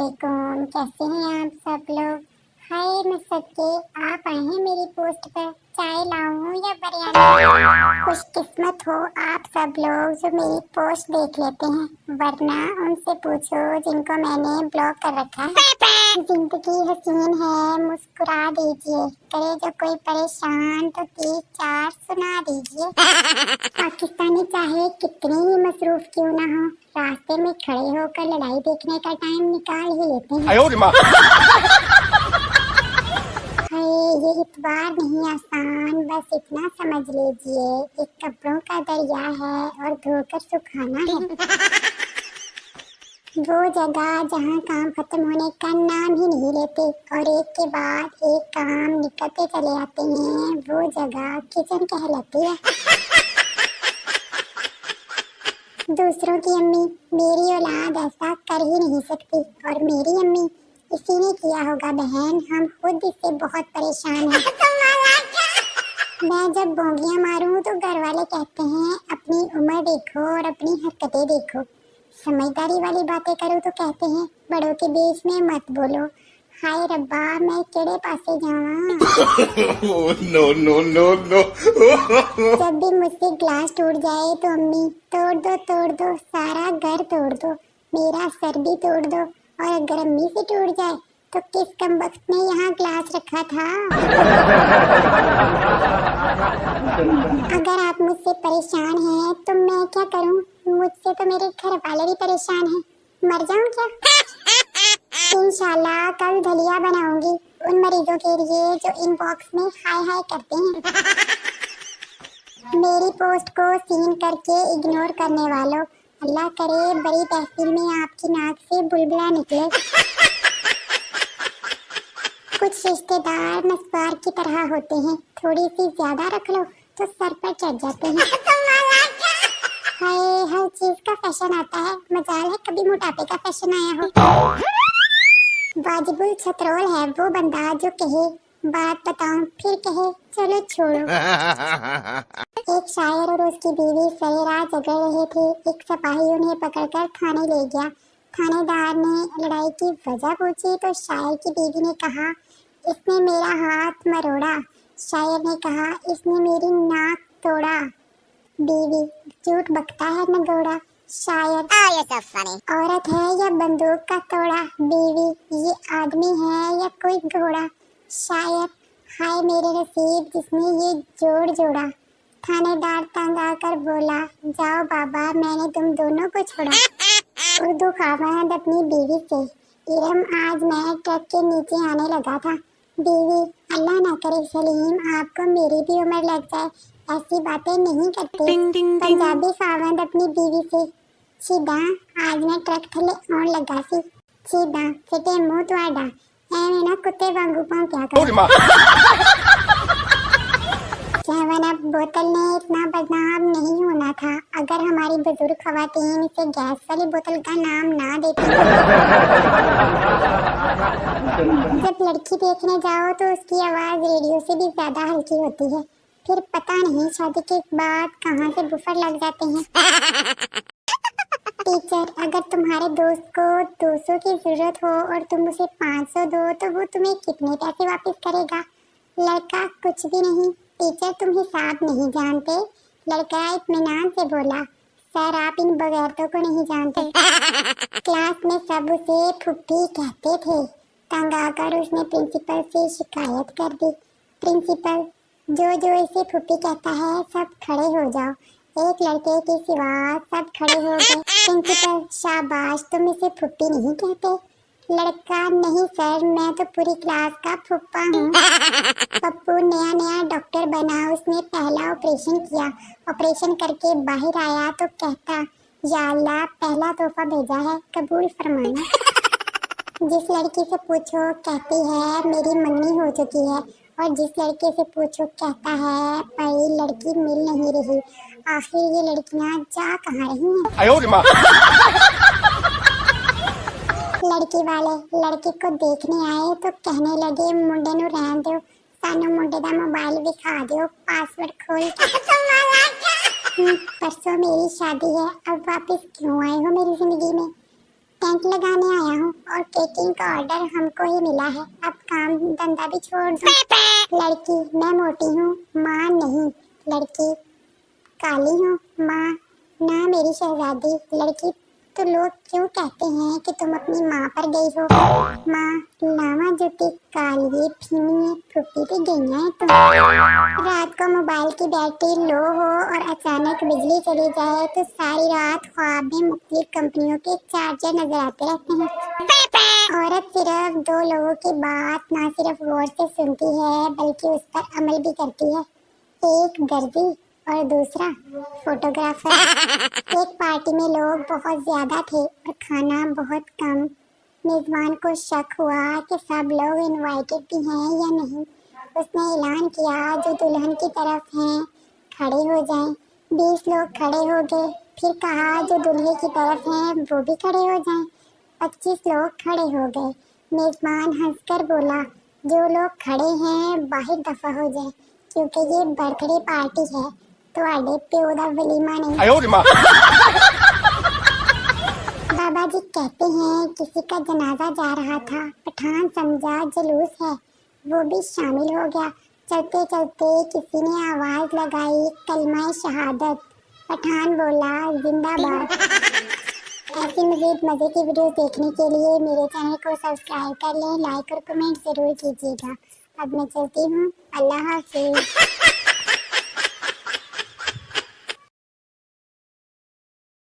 अस्सलामुअलैकुम, कैसे हैं आप सब लोग। हाय मैं सदके, आप आए हैं मेरी पोस्ट पर, चाय लाऊं या बिरयानी। खुशकिस्मत हो आप सब लोग जो मेरी पोस्ट देख लेते हैं, वरना उनसे पूछो जिनको मैंने ब्लॉक कर रखा है। जिंदगी हसीन है, मुस्कुरा दीजिए, करे जो कोई परेशान तो 3-4 सुना दीजिए। पाकिस्तानी चाहे कितने ही मसरूफ क्यों ना हो, रास्ते में खड़े होकर लड़ाई देखने का टाइम निकाल ही लेते हैं। ये इतवार नहीं आसान, बस इतना समझ लीजिए, एक कपड़ों का दरिया है और धोकर सुखाना है। वो जगह जहाँ काम खत्म होने का नाम ही नहीं लेते और एक के बाद एक काम निकलते चले आते हैं, वो जगह किचन कहलाती है। दूसरों की अम्मी मेरी औलाद ऐसा कर ही नहीं सकती, और मेरी अम्मी इसी ने किया होगा बहन, हम खुद इससे बहुत परेशान हैं। मैं जब बोंगियां मारूं तो घर वाले कहते हैं अपनी उम्र देखो और अपनी हरकतें देखो, समझदारी वाली बातें करो तो कहते हैं बड़ों के बीच में मत बोलो। हाय रब्बा, मैं केड़े पासे जावां। No no no no. जब भी मुझसे ग्लास टूट जाए तो अम्मी तोड़ दो सारा घर तोड़ दो, मेरा सर भी तोड़ दो, और अगर अम्मी से टूट जाए तो किस कमबख्त ने यहाँ ग्लास रखा था। अगर आप मुझसे परेशान हैं तो मैं क्या करूं, मुझसे तो मेरे घर वाले भी परेशान हैं, मर जाऊं क्या। इंशाल्लाह कल दलिया बनाऊंगी उन मरीजों के लिए जो इनबॉक्स में हाय हाय करते हैं। मेरी पोस्ट को सीन करके इग्नोर करने वालों, अल्लाह करे बड़ी तहसील में आपकी नाक से बुलबुला निकले। कुछ रिश्तेदार नस्वार की तरह होते हैं, थोड़ी सी ज्यादा रख लो तो सर पर चढ़ जाते हैं। हाय, हर चीज का फैशन आता है, मजाल है कभी मोटापे का फैशन आया हो। वाजिबुल छतरोल है वो बंदा जो कहे बात बताऊं फिर कहे चलो छोड़ो। एक शायर और उसकी बीवी सरेराह झगड़ रहे थे, एक सिपाही उन्हें पकड़कर थाने ले गया। थानेदार ने लड़ाई की वजह पूछी तो शायर की बीवी ने कहा इसने मेरा हाथ मरोड़ा। शायर ने कहा इसने मेरी नाक तोड़ा। बीवी झूठ बकता है नगोड़ा। शायर औरत है या बंदूक का तोड़ा। बीवी ये आदमी है या कोई घोड़ा। शायर हाय मेरे नसीब जिसने ये जोड़ जोड़ा। थानेदार तंग आकर बोला जाओ बाबा मैंने तुम दोनों को छोड़ा। उर्दू खावंद अपनी बीवी से, इरम आज मैं ट्रक के नीचे आने लगा था। बीवी अल्लाह ना करे सलीम आपको मेरी भी उम्र लग जाए, ऐसी बातें नहीं करते। पंजाबी खावंद अपनी बीवी से, सीधा आज मैं ट्रक थले आउण लगा सी, सीधा फिटे मुंह तुहाडा एवें ना कुत्ते वांगू भौंकिया करो। सेवन अप बोतल ने इतना बदनाम नहीं होना था अगर हमारी बुजुर्ग खवातीन इसे गैस वाली बोतल का नाम ना देती। जब लड़की देखने जाओ तो उसकी आवाज रेडियो से भी ज्यादा हल्की होती है, फिर पता नहीं शादी के बाद कहाँ से बुफर लग जाते हैं। टीचर अगर तुम्हारे दोस्त को 200 की जरूरत हो और तुम उसे 500 दो तो वो तुम्हें कितने पैसे वापस करेगा। लड़का कुछ भी नहीं, टीचर तुम हिसाब नहीं जानते। लड़का इत्मीनान से बोला सर आप इन बगैरतों को नहीं जानते। क्लास में सब उसे फुप्पी कहते थे। तंग आकर उसने प्रिंसिपल से शिकायत कर दी। प्रिंसिपल जो इसे फुप्पी कहता है सब खड़े हो जाओ। एक लड़के के सिवा सब खड़े हो गए। प्रिंसिपल शाबाश तुम इसे फुप्पी नहीं कहते। लड़का नहीं सर मैं तो पूरी क्लास का फुप्पा हूँ। पप्पू नया डॉक्टर बना, उसने पहला ऑपरेशन किया, ऑपरेशन करके बाहर आया तो कहता या अल्लाह पहला तोहफा भेजा है कबूल फरमाना। जिस लड़की से पूछो कहती है मेरी मंगनी हो चुकी है, और जिस लड़के से पूछो कहता है भाई लड़की मिल नहीं रही। आखिर ये लड़कियां जा कहाँ रही हैं। लड़की वाले लड़की को देखने आए तो कहने लगे मुंडे नु रहन दो, सानू मुंडे दा मोबाइल दिखा दो पासवर्ड खोल के। परसों मेरी शादी है, अब वापस क्यों आए हो मेरी जिंदगी में। टेंट लगाने आया हूँ और केकिंग का ऑर्डर हमको ही मिला है। अब काम धंधा भी छोड़ दूँ। लड़की, मैं मोटी हूँ, माँ नहीं। लड़की, काली हूँ, माँ ना मेरी शहजादी। लड़की, तो लोग क्यों कहते हैं कि तुम अपनी माँ पर गई हो? माँ, लावा जुटी काली फीनी फुप्पी पे गई है तुम। रात को मोबाइल की बैटरी लो हो और अचानक बिजली चली जाए तो सारी रात ख्वाब में मुख्तलिफ कंपनियों के चार्जर नजर आते रहते हैं। औरत सिर्फ दो लोगों की बात ना सिर्फ गौर से सुनती है बल्कि उस पर अमल भी करती है। एक दर्जी और दूसरा फोटोग्राफर। एक पार्टी में लोग बहुत ज्यादा थे और खाना बहुत कम। मेजबान को शक हुआ कि सब लोग इनवाइटेड भी हैं या नहीं। उसने ऐलान किया, जो दुल्हन की तरफ हैं खड़े हो जाएं। 20 लोग खड़े हो गए। फिर कहा, जो दूल्हे की तरफ हैं वो भी खड़े हो जाएं। 25 लोग खड़े हो गए। मेजबान हंसकर बोला, जो लोग खड़े हैं बाहर दफा हो जाएं, क्योंकि ये बर्थडे पार्टी है तो आड़े प्यो दा वलीमा नहीं। बाबा जी कहते हैं किसी का जनाजा जा रहा था, पठान समझा जुलूस है, वो भी शामिल हो गया। चलते चलते किसी ने आवाज लगाई, कलमा शहादत। पठान बोला, जिंदाबाद। ऐसी मज़ीद मज़े की वीडियो देखने के लिए मेरे चैनल को सब्सक्राइब कर लें, लाइक और कमेंट ज़रूर कीजिएगा। अब मैं चलती हूँ, अल्लाह हाफिज़।